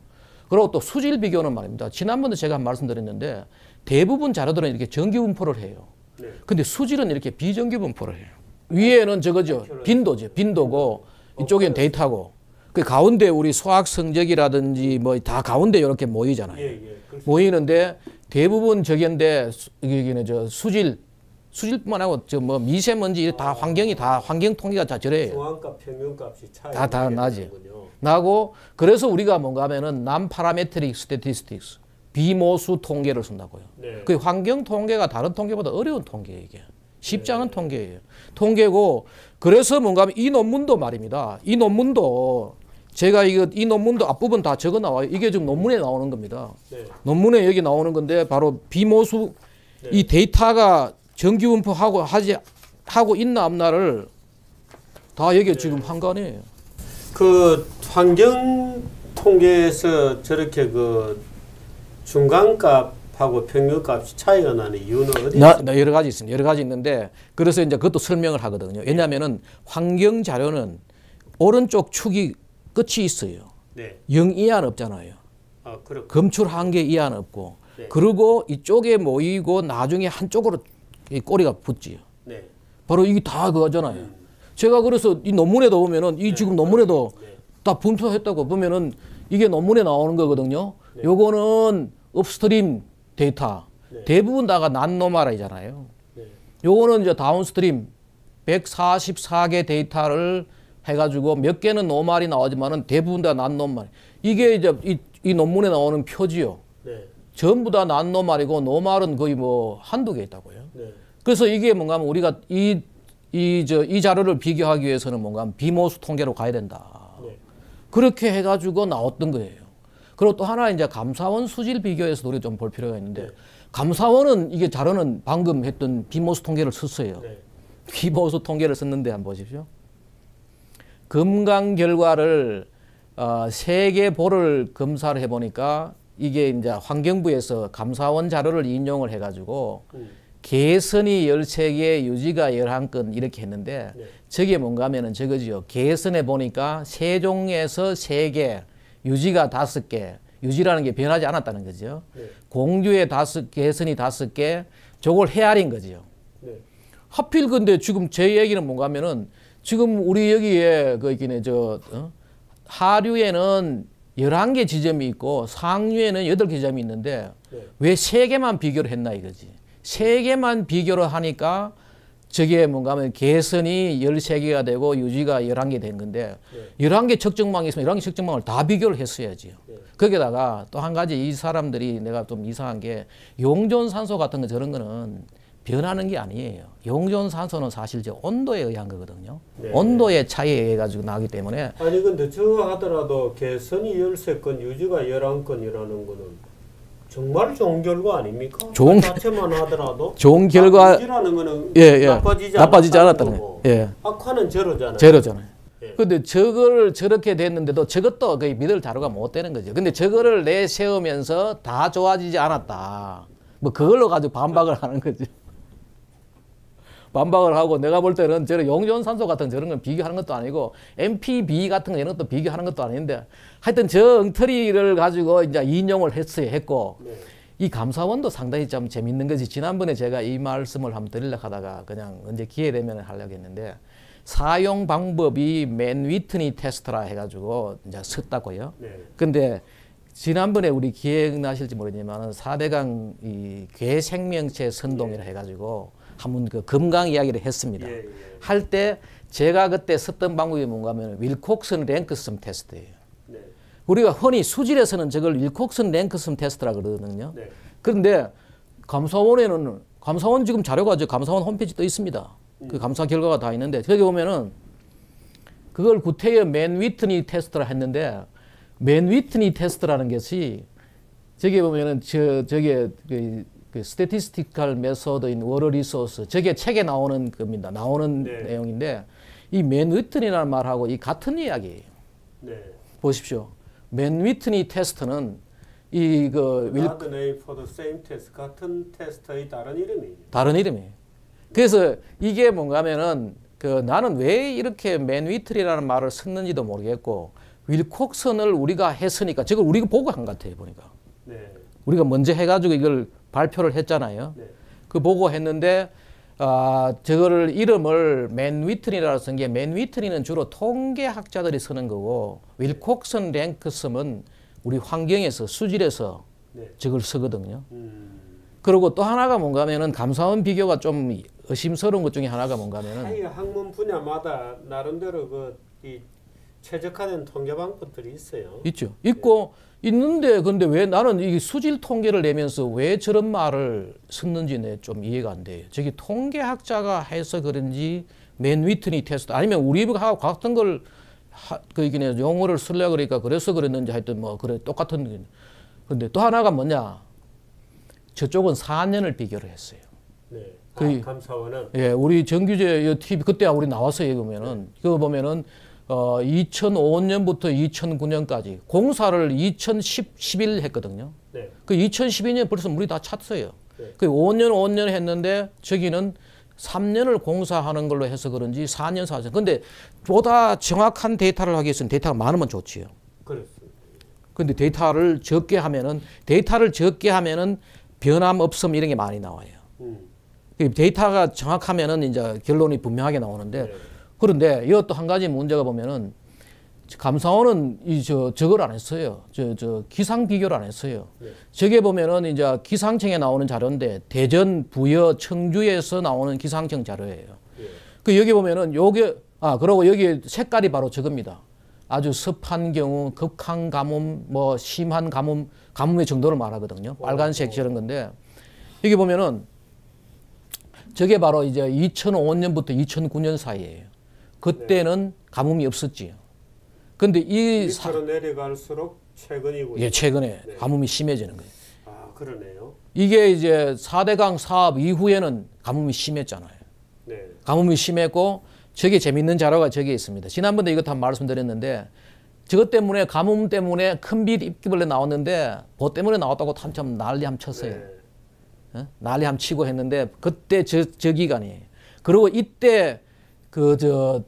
그리고 또 수질 비교는 말입니다. 지난번에 제가 말씀드렸는데 대부분 자료들은 이렇게 정기 분포를 해요. 네. 근데 수질은 이렇게 비정기 분포를 해요. 위에는 저거죠. 빈도고 이쪽엔 데이터고 그 가운데 우리 수학 성적이라든지 뭐 다 가운데 이렇게 모이잖아요. 예. 모이는데 대부분 저기인데 여기는 저 수질뿐만 아니고 저 뭐 미세먼지 다 환경이 다 환경 통계가 다 저래요. 중앙값, 평균값이 차이 다 나지. 나고 그래서 우리가 뭔가 하면은 non-parametric statistics 비모수 통계를 쓴다고요. 네. 그 환경 통계가 다른 통계보다 어려운 통계예요, 이게. 쉽지 않은 통계예요. 통계고 그래서 뭔가 하면 이 논문도 말입니다. 이 논문도 제가 이 논문도 앞부분 다 적어 나와요. 이게 지금 논문에 나오는 겁니다. 네. 논문에 여기 나오는 건데 바로 비모수 이 데이터가 정기 분포하고 있나 없나를 다 여기 지금 한 거 아니에요. 그 환경 통계에서 저렇게 그 중간값하고 평균값이 차이가 나는 이유는 어디 있습니까? 여러 가지 있습니다. 여러 가지 있는데 그래서 이제 그것도 설명을 하거든요. 왜냐하면은 환경 자료는 오른쪽 축이 끝이 있어요. 네. 0 이하는 없잖아요. 검출 한계 이하는 없고 네. 그리고 이쪽에 모이고 나중에 한쪽으로 이 꼬리가 붙지요. 네. 바로 이게 다 그거잖아요. 제가 그래서 이 논문에도 보면은 이 지금 논문에도 다 분포했다고 보면은 이게 논문에 나오는 거거든요. 네. 요거는 업스트림 데이터. 네. 대부분 다가 난노말이잖아요. 네. 요거는 이제 다운스트림 144개 데이터를 해가지고 몇 개는 노말이 나오지만은 대부분 다 난노말. 이게 이제 이 논문에 나오는 표지요. 네. 전부 다 난노말이고 노말은 거의 뭐 한두 개 있다고요. 네. 그래서 이게 뭔가 하면 우리가 이 자료를 비교하기 위해서는 뭔가 하면 비모수 통계로 가야 된다. 네. 그렇게 해가지고 나왔던 거예요. 그리고 또 하나 이제 감사원 수질 비교에서 우리 좀 볼 필요가 있는데 감사원은 이게 자료는 방금 했던 비모수 통계를 썼어요. 네. 비모수 통계를 썼는데 한번 보십시오. 검강 결과를 3개 볼을 검사를 해보니까 이게 이제 환경부에서 감사원 자료를 인용을 해가지고 개선이 13개, 유지가 11건 이렇게 했는데 네. 저게 뭔가 하면은 저거죠. 개선해 보니까 세종에서 3개, 유지가 5개, 유지라는 게 변하지 않았다는 거죠. 네. 공주에 개선이 5개, 저걸 헤아린 거죠. 네. 하필 근데 지금 제 얘기는 뭔가 하면은 지금 우리 여기에 하류에는 11개 지점이 있고 상류에는 8개 지점이 있는데 네. 왜 3개만 비교를 했나 이거지. 3개만 비교를 하니까 저게 뭔가 하면 개선이 13개가 되고 유지가 11개 된 건데 11개 측정망이 있으면 11개 측정망을 다 비교를 했어야지요. 거기다가 또 한 가지 이 사람들이 내가 좀 이상한 게 용존산소 같은 거 저런 거는 변하는 게 아니에요. 용존산소는 사실 저 온도에 의한 거거든요. 네. 온도의 차이에 의해 가지고 나기 때문에. 아니 근데 저 하더라도 개선이 13건, 유지가 11건이라는 거는 정말 좋은 결과 아닙니까? 좋은 그 자체만 하더라도 좋은 결과. 유지라는 거는 예. 나빠지지 않았다는 거고. 거예요. 예. 악화는 제로잖아요. 제로잖아요. 예. 근데 저걸 저렇게 됐는데도 저것도 거의 믿을 자료가 못 되는 거죠. 근데 저거를 내세우면서 다 좋아지지 않았다. 뭐 그걸로 가지고 반박을 하는 거죠. 반박을 하고 내가 볼 때는 저런 용존산소 같은 저런 건 비교하는 것도 아니고 MPB 같은 거 이런 것도 비교하는 것도 아닌데 하여튼 저 엉터리를 가지고 이제 인용을 했고 네. 이 감사원도 상당히 좀 재밌는 것이 지난번에 제가 이 말씀을 한번 드리려고 하다가 그냥 언제 기회 되면 하려고 했는데 사용 방법이 맨 위트니 테스트라 해가지고 이제 썼다고요. 네. 근데 지난번에 우리 기억나실지 모르지만 4대강 이 괴생명체 선동이라 해가지고 한번 그 금강 이야기를 했습니다. 예. 할 때 제가 그때 썼던 방법이 뭔가 하면 윌콕슨 랭크섬 테스트예요. 네. 우리가 흔히 수질에서는 저걸 윌콕슨 랭크섬 테스트라 그러거든요. 네. 그런데 감사원 지금 자료가 감사원 홈페이지 떠 있습니다. 그 감사 결과가 다 있는데 거기 보면은 그걸 구태여 맨 위트니 테스트라 했는데 맨 위트니 테스트라는 것이 저기 보면은 저게 그 statistical method인 워터 리소스 저게 책에 나오는 겁니다. 나오는 네. 내용인데 이 맨 위트니라는 말하고 이 같은 이야기예요. 네. 보십시오. 맨 위트니 테스트는 Another name for the same test. 같은 테스트의 다른 이름이에요. 다른 이름이에요. 그래서 이게 뭔가 하면은 나는 왜 이렇게 맨 위트리라는 말을 썼는지도 모르겠고 윌콕슨을 우리가 했으니까 저걸 우리가 보고 한 것 같아요. 보니까. 네. 우리가 먼저 해가지고 이걸 발표를 했잖아요. 네. 그 보고 했는데 저거를 이름을 맨 위트리라고 쓴 게 맨 위트리는 주로 통계학자들이 쓰는 거고 윌콕슨 랭크섬은 우리 환경에서 수질에서 네. 저걸 쓰거든요. 그리고 또 하나가 뭔가 하면은 감사원 비교가 좀 의심스러운 것 중에 하나가 뭔가 하면은 학문 분야마다 나름대로 이 최적화된 통계 방법들이 있어요. 있죠. 있고 있는데 근데 왜 나는 이 수질 통계를 내면서 왜 저런 말을 썼는지 좀 이해가 안 돼요. 저기 통계학자가 해서 그런지 맨 위트니 테스트 아니면 우리가 같은 걸 이게 용어를 쓰려고 그러니까 그래서 그랬는지 하여튼 뭐 그래 똑같은. 근데 또 하나가 뭐냐? 저쪽은 4년을 비교를 했어요. 네. 감사원은 예, 우리 정규제 TV 그때 우리 나와서 얘기 보면은 그거 보면은 2005년부터 2009년까지 공사를 2011 했거든요. 네. 그 2012년 벌써 물이 다 찼어요. 네. 그 5년 했는데 저기는 3년을 공사하는 걸로 해서 그런지 4년 4년. 근데 보다 정확한 데이터를 하기 위해서는 데이터가 많으면 좋지요. 그렇습니다. 근데 데이터를 적게 하면은 변함 없음 이런 게 많이 나와요. 데이터가 정확하면은 이제 결론이 분명하게 나오는데 네. 그런데 이것도 한 가지 문제가 보면은 감사원은 저걸 안 했어요. 기상 비교를 안 했어요. 네. 저게 보면은 이제 기상청에 나오는 자료인데 대전, 부여, 청주에서 나오는 기상청 자료예요. 네. 그 여기 보면은 그리고 여기 색깔이 바로 저겁니다. 아주 습한 경우, 극한 가뭄, 뭐 심한 가뭄의 정도를 말하거든요. 빨간색 저런 건데 여기 보면은 저게 바로 이제 2005년부터 2009년 사이예요. 그때는 가뭄이 없었지요. 근데 밑으로 내려갈수록 최근이고요. 예, 최근에 네. 가뭄이 심해지는 거예요. 아, 그러네요. 이게 이제 4대강 사업 이후에는 가뭄이 심했잖아요. 네. 가뭄이 심했고 저게 재밌는 자료가 저기 있습니다. 지난번에 이것도 한 말씀드렸는데 저것 때문에 가뭄 때문에 큰빛 입기벌레 나왔는데 그 때문에 나왔다고 한참 난리 함 쳤어요. 네. 난리 함 치고 했는데 그때 저 기간이에요. 그리고 이때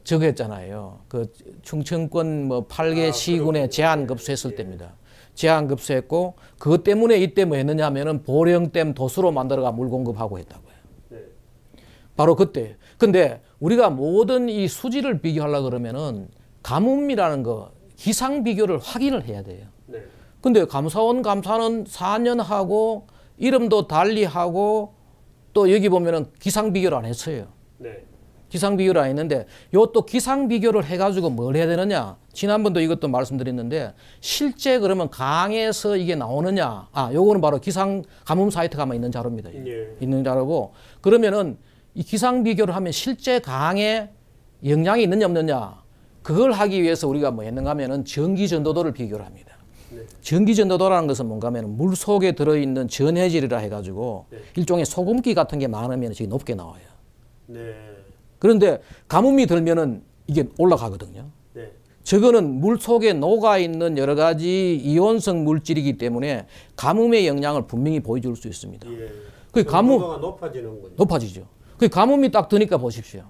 저거 했잖아요. 그 충청권 뭐 8개 시군에 제한급수했을 때입니다. 제한급수했고 그것 때문에 이때 뭐 했느냐 하면은 보령댐 도수로 만들어가 물 공급하고 했다고요. 네. 바로 그때. 근데 우리가 모든 이 수질을 비교하려고 그러면은 가뭄이라는 거 기상 비교를 확인을 해야 돼요. 네. 근데 감사원 감사는 4년 하고 이름도 달리 하고 또 여기 보면은 기상 비교를 안 했어요. 네. 기상 비교를 안 했는데 요 또 기상 비교를 해가지고 뭘 해야 되느냐? 지난번도 이것도 말씀드렸는데 실제 그러면 강에서 이게 나오느냐? 요거는 바로 기상 가뭄 사이트 가만 있는 자료입니다. 예. 있는 자료고 그러면은 이 기상 비교를 하면 실제 강에 영향이 있느냐 없느냐? 그걸 하기 위해서 우리가 뭐 했는가 하면은 전기 전도도를 비교를 합니다. 네. 전기 전도도라는 것은 뭔가 하면 물 속에 들어있는 전해질이라 해가지고 네. 일종의 소금기 같은 게 많으면 되게 높게 나와요. 네. 그런데 가뭄이 들면은 이게 올라가거든요. 네. 저거는 물 속에 녹아있는 여러 가지 이온성 물질이기 때문에 가뭄의 영향을 분명히 보여줄 수 있습니다. 예. 그 정도가 높아지는군요. 높아지죠. 그 가뭄이 딱 드니까 보십시오.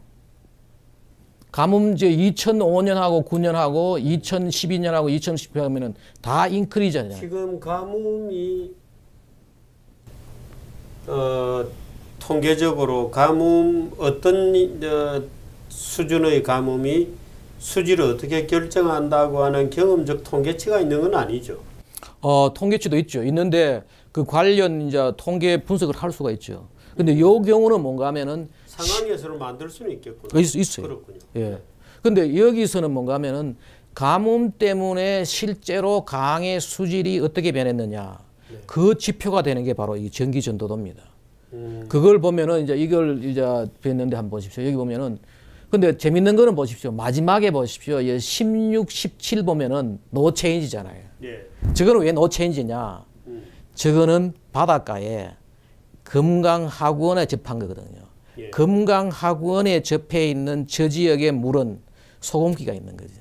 가뭄 이제 2005년하고 9년하고 2012년하고 2010년하면은 다 인크리즈잖아요. 지금 가뭄이 통계적으로 가뭄 어떤 수준의 가뭄이 수질을 어떻게 결정한다고 하는 경험적 통계치가 있는 건 아니죠. 통계치도 있죠. 있는데 그 관련 이제 통계 분석을 할 수가 있죠. 근데 요 경우는 뭔가 하면은 상황에서는 만들 수는 있겠군요. 있어요. 그렇군요. 예. 근데 여기서는 뭔가 하면은 가뭄 때문에 실제로 강의 수질이 어떻게 변했느냐. 네. 그 지표가 되는 게 바로 이 전기 전도도입니다. 그걸 보면은 이제 이걸 이제 뵀는데 한번 보십시오. 여기 보면은 근데 재밌는 거는 보십시오. 마지막에 보십시오. 16, 17 보면은 노 체인지잖아요. 예. 저거는 왜 노 체인지냐? 저거는 바닷가에 금강하구원에 접한 거거든요. 예. 금강하구원에 접해 있는 저 지역의 물은 소금기가 있는 거죠.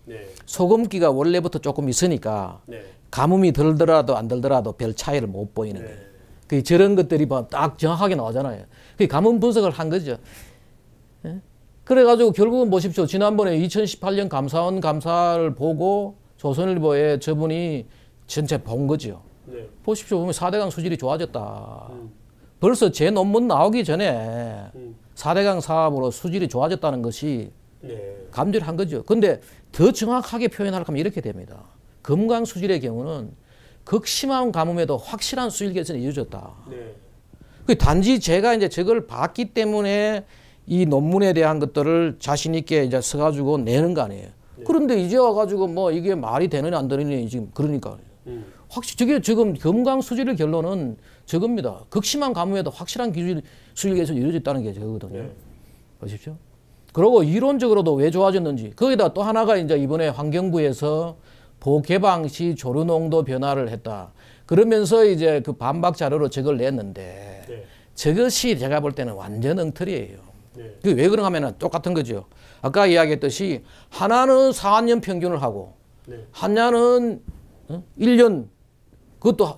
네. 소금기가 원래부터 조금 있으니까 네. 가뭄이 들더라도 안 들더라도 별 차이를 못 보이는 네. 거예요. 그 저런 것들이 딱 정확하게 나오잖아요. 그 가뭄 분석을 한 거죠. 예? 그래가지고 결국은 보십시오. 지난번에 2018년 감사원 감사를 보고 조선일보에 저분이 전체 본 거죠. 네. 보십시오. 보면 4대강 수질이 좋아졌다. 벌써 제 논문 나오기 전에 4대강 사업으로 수질이 좋아졌다는 것이 네. 감지를 한 거죠. 근데 더 정확하게 표현하려고 하면 이렇게 됩니다. 금강 수질의 경우는 극심한 가뭄에도 확실한 수질 개선이 이루어졌다. 네. 그 단지 제가 이제 저걸 봤기 때문에 이 논문에 대한 것들을 자신 있게 이제 써가지고 내는 거 아니에요. 네. 그런데 이제 와가지고 뭐 이게 말이 되느냐 안 되느냐 지금 그러니까. 확실히 저게 지금 금강 수질의 결론은 저겁니다. 극심한 가뭄에도 확실한 수질 개선이 이루어졌다는 게 저거거든요. 네. 보십시오. 그리고 이론적으로도 왜 좋아졌는지 거기다 또 하나가 이제 이번에 환경부에서 보개방 시 조류 농도 변화를 했다. 그러면서 이제 그 반박 자료로 저걸 냈는데 네. 저것이 제가 볼 때는 완전 엉터리예요. 네. 그 왜 그런가 하면 똑같은 거죠. 아까 이야기했듯이 하나는 4년 평균을 하고 네. 하나는 1년 그것도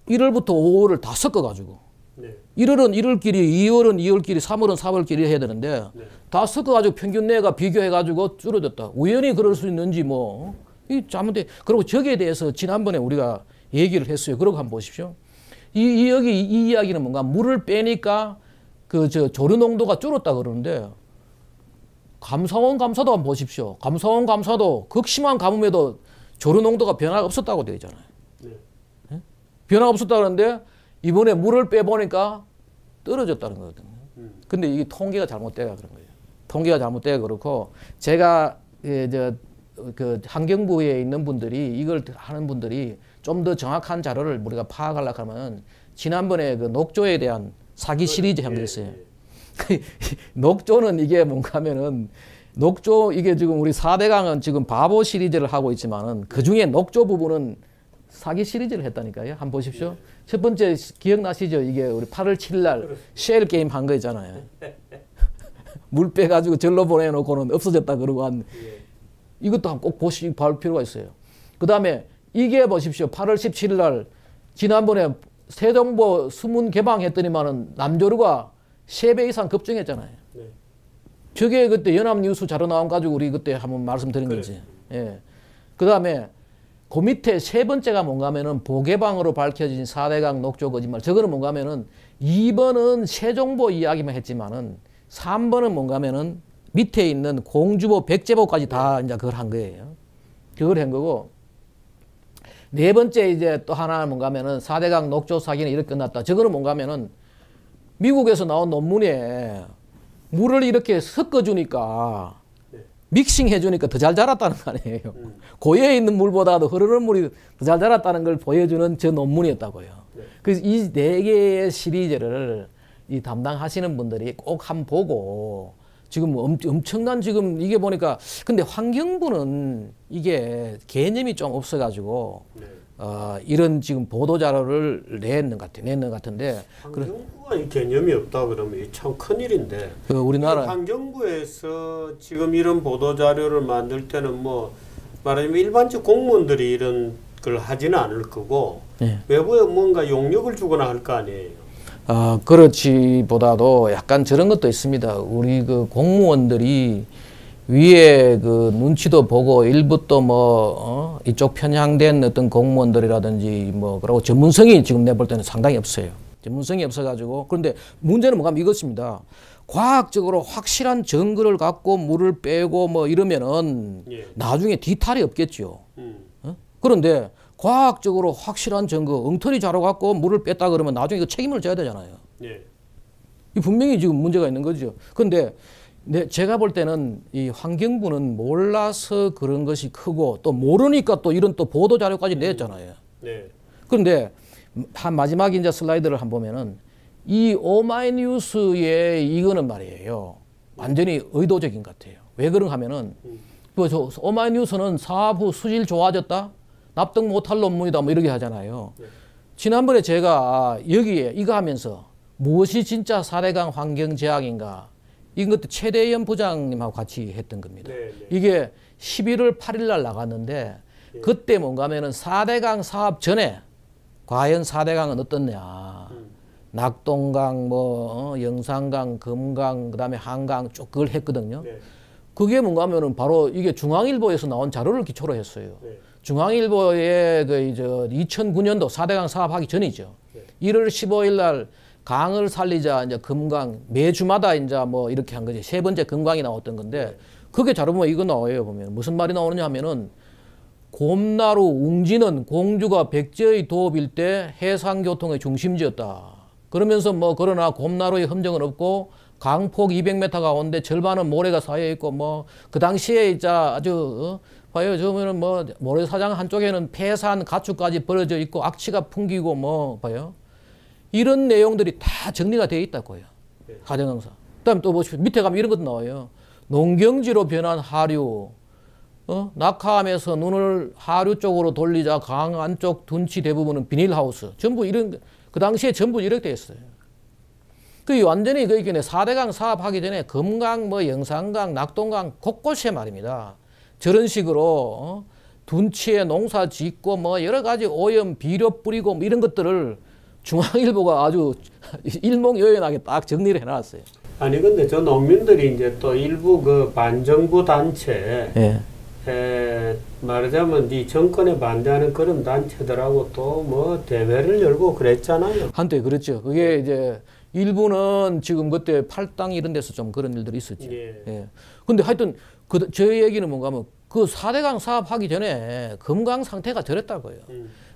1월부터 5월을 다 섞어가지고 네. 1월은 1월끼리, 2월은 2월끼리, 3월은 4월끼리 해야 되는데 네. 다 섞어가지고 평균 내가 비교해가지고 줄어졌다. 우연히 그럴 수 있는지 뭐 이 잘못돼. 그리고 저기에 대해서 지난번에 우리가 얘기를 했어요. 그러고 한번 보십시오. 여기 이 이야기는 뭔가 물을 빼니까 그 조류 농도가 줄었다 그러는데 감사원 감사도 한번 보십시오. 감사원 감사도 극심한 가뭄에도 조류 농도가 변화가 없었다고 되어 있잖아요. 네. 변화가 없었다 그러는데 이번에 물을 빼보니까 떨어졌다는 거거든요. 근데 이게 통계가 잘못돼가 그런 거예요. 통계가 잘못돼가 그렇고 제가 그 환경부에 있는 분들이 이걸 하는 분들이 좀 더 정확한 자료를 우리가 파악하려고 하면 지난번에 그 녹조에 대한 사기 시리즈 한번 했어요. 녹조는 이게 뭔가 하면은 녹조 이게 지금 우리 4대강은 지금 바보 시리즈를 하고 있지만은 그 중에 녹조 부분은 사기 시리즈를 했다니까요. 한번 보십시오. 첫 번째 기억나시죠? 이게 우리 8월 7일 날 쉘 게임 한 거 있잖아요. 물 빼가지고 절로 보내놓고는 없어졌다 그러고 한 이것도 꼭 보시 볼 필요가 있어요. 그 다음에 이게 보십시오. 8월 17일 날 지난번에 세정보 수문 개방했더니만은 남조류가 3배 이상 급증했잖아요. 네. 저게 그때 연합뉴스 자료 나온 가지고 우리 그때 한번 말씀드린 거지. 예. 그 다음에 그 밑에 세 번째가 뭔가 하면은 보개방으로 밝혀진 4대강 녹조 거짓말. 저거는 뭔가 하면은 2번은 세종보 이야기만 했지만은 3번은 뭔가 하면은 밑에 있는 공주보, 백제보까지 다 이제 그걸 한 거예요. 그걸 한 거고. 네 번째 이제 또 하나 뭔가 하면은 4대강 녹조 사기는 이렇게 끝났다. 저거는 뭔가 하면은 미국에서 나온 논문에 물을 이렇게 섞어주니까 믹싱해주니까 더 잘 자랐다는 거 아니에요. 고여에 있는 물보다도 흐르는 물이 더 잘 자랐다는 걸 보여주는 저 논문이었다고요. 그래서 이 4개의 시리즈를 이 담당하시는 분들이 꼭 한번 보고 지금 엄청난 지금 이게 보니까 근데 환경부는 이게 개념이 좀 없어가지고 이런 지금 보도 자료를 냈는 것 같은데 환경부가 이 개념이 없다 그러면 참 큰일인데 우리나라 환경부에서 지금 이런 보도 자료를 만들 때는 뭐 말하자면 일반적 공무원들이 이런 걸 하지는 않을 거고 외부에 뭔가 용역을 주거나 할 거 아니에요. 그렇지보다도 약간 저런 것도 있습니다. 우리 그 공무원들이 위에 그 눈치도 보고 일부 또 뭐 이쪽 편향된 어떤 공무원들이라든지 뭐 그러고 전문성이 지금 내볼 때는 상당히 없어요. 전문성이 없어가지고 그런데 문제는 뭐가 이것입니다. 과학적으로 확실한 증거를 갖고 물을 빼고 뭐 이러면은 나중에 뒤탈이 없겠죠. 그런데 과학적으로 확실한 증거, 엉터리 자료 갖고 물을 뺐다 그러면 나중에 그 책임을 져야 되잖아요. 이 분명히 지금 문제가 있는 거죠. 그런데 제가 볼 때는 이 환경부는 몰라서 그런 것이 크고 또 모르니까 또 이런 또 보도 자료까지 냈잖아요. 그런데 한 마지막 이제 슬라이드를 한번 보면은 이 오마이뉴스의 이거는 말이에요. 완전히 의도적인 것 같아요. 왜 그런가 하면은 오마이뉴스는 사업 후 수질 좋아졌다? 납득 못할 논문이다 뭐 이렇게 하잖아요. 지난번에 제가 여기에 이거 하면서 무엇이 진짜 4대강 환경제약인가 이것도 최대현 부장님하고 같이 했던 겁니다. 이게 11월 8일 날 나갔는데 그때 뭔가 하면은 4대강 사업 전에 과연 4대강은 어떻냐. 낙동강, 영산강, 금강, 그다음에 한강 쭉 그걸 했거든요. 그게 뭔가 하면은 바로 이게 중앙일보에서 나온 자료를 기초로 했어요. 중앙일보의 그 2009년도 4대강 사업하기 전이죠. 1월 15일 날 강을 살리자 이제 금강 매주마다 이제 뭐 이렇게 한 거지. 3번째 금강이 나왔던 건데 그게 자료 보면 이거 나와요. 보면 무슨 말이 나오느냐 하면은 곰나루 웅지는 공주가 백제의 도읍일 때 해상교통의 중심지였다. 그러면서 뭐 그러나 곰나루의 흔적은 없고 강폭 200m 가운데 절반은 모래가 쌓여 있고 뭐 그 당시에 이제 아주 봐요. 저면은 뭐 모래사장 한쪽에는 폐산 가축까지 벌어져 있고 악취가 풍기고 뭐 봐요. 이런 내용들이 다 정리가 되어 있다고요. 하정강사. 그다음 또 보십시오. 밑에 가면 이런 것도 나와요. 농경지로 변한 하류. 낙하하면서 눈을 하류 쪽으로 돌리자 강 안쪽 둔치 대부분은 비닐하우스. 전부 이런 그 당시에 전부 이렇게 되어 있어요. 그 완전히 그 4대강 사업하기 전에 금강, 뭐 영산강, 낙동강 곳곳에 말입니다. 저런 식으로 둔치에 농사 짓고 뭐 여러 가지 오염 비료 뿌리고 뭐 이런 것들을 중앙일보가 아주 일목요연하게 딱 정리를 해놨어요. 아니 근데 저 농민들이 이제 또 일부 그 반정부 단체 말하자면 이 정권에 반대하는 그런 단체들하고 또 뭐 대회를 열고 그랬잖아요. 한때 그렇죠. 그게 이제 일부는 지금 그때 팔당 이런 데서 좀 그런 일들이 있었죠. 근데 하여튼 저 얘기는 뭔가 하면 그 4대강 사업하기 전에 금강 상태가 저랬다고요.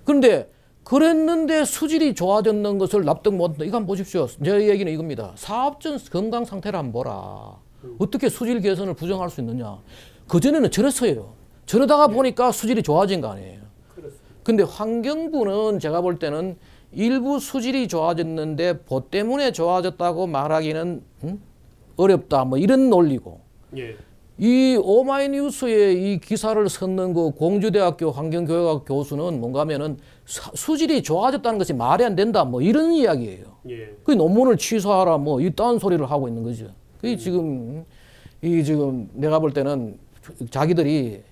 그런데 그랬는데 수질이 좋아졌는 것을 납득 못한다. 이거 한번 보십시오. 제 얘기는 이겁니다. 사업 전 건강 상태를 한번 보라. 어떻게 수질 개선을 부정할 수 있느냐. 그전에는 저랬어요. 저러다가 보니까 수질이 좋아진 거 아니에요. 근데 환경부는 제가 볼 때는 일부 수질이 좋아졌는데 보 때문에 좋아졌다고 말하기는 어렵다. 뭐 이런 논리고. 이 오마이뉴스에 이 기사를 썼는 그 공주대학교 환경교육학 교수는 뭔가 하면은 수질이 좋아졌다는 것이 말이 안 된다. 뭐 이런 이야기예요. 그 논문을 취소하라. 뭐 이딴 소리를 하고 있는 거죠. 그게 지금 내가 볼 때는 자기들이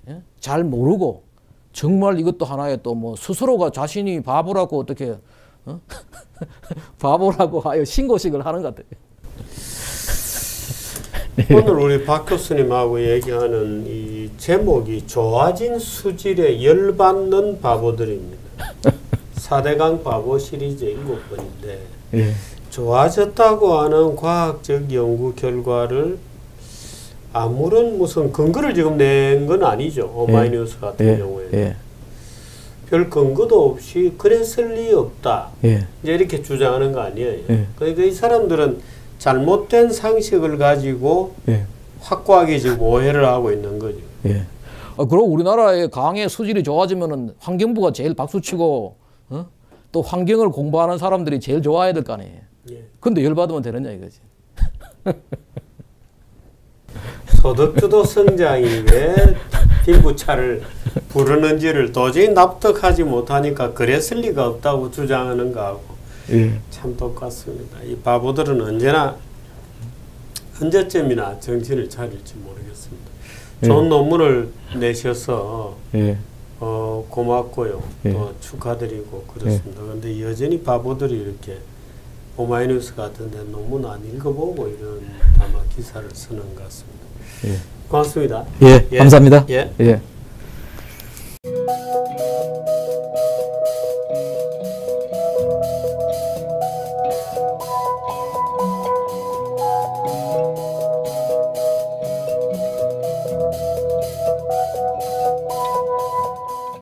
잘 모르고 정말 이것도 하나의 또 뭐 스스로가 자신이 바보라고 어떻게 바보라고 하여 신고식을 하는 것 같아요. 오늘 우리 박 교수님하고 얘기하는 이 제목이 좋아진 수질에 열받는 바보들입니다. 4대강 바보 시리즈 7번인데 좋아졌다고 하는 과학적 연구 결과를 아무런 무슨 근거를 지금 낸 건 아니죠. 오마이뉴스 같은 경우에는. 별 근거도 없이 그랬을 리 없다. 이제 이렇게 주장하는 거 아니에요. 그러니까 이 사람들은 잘못된 상식을 가지고 예. 확고하게 지금 오해를 하고 있는 거죠. 예. 그리고 우리나라의 강의 수질이 좋아지면은 환경부가 제일 박수치고, 또 환경을 공부하는 사람들이 제일 좋아해야 될 거 아니에요. 예. 근데 열받으면 되느냐 이거지. 소득주도 성장이 왜 빈부차를 부르는지를 도저히 납득하지 못하니까 그랬을 리가 없다고 주장하는 거하고 예. 참 똑같습니다. 이 바보들은 언제쯤이나 정신을 차릴지 모르겠습니다. 좋은 논문을 내셔서 예. 고맙고요. 예. 또 축하드리고 그렇습니다. 그런데 여전히 바보들이 이렇게 오마이뉴스 같은 데 논문 안 읽어보고 이런 아마 기사를 쓰는 것 같습니다. 예. 고맙습니다. 예. 감사합니다. 예. 예.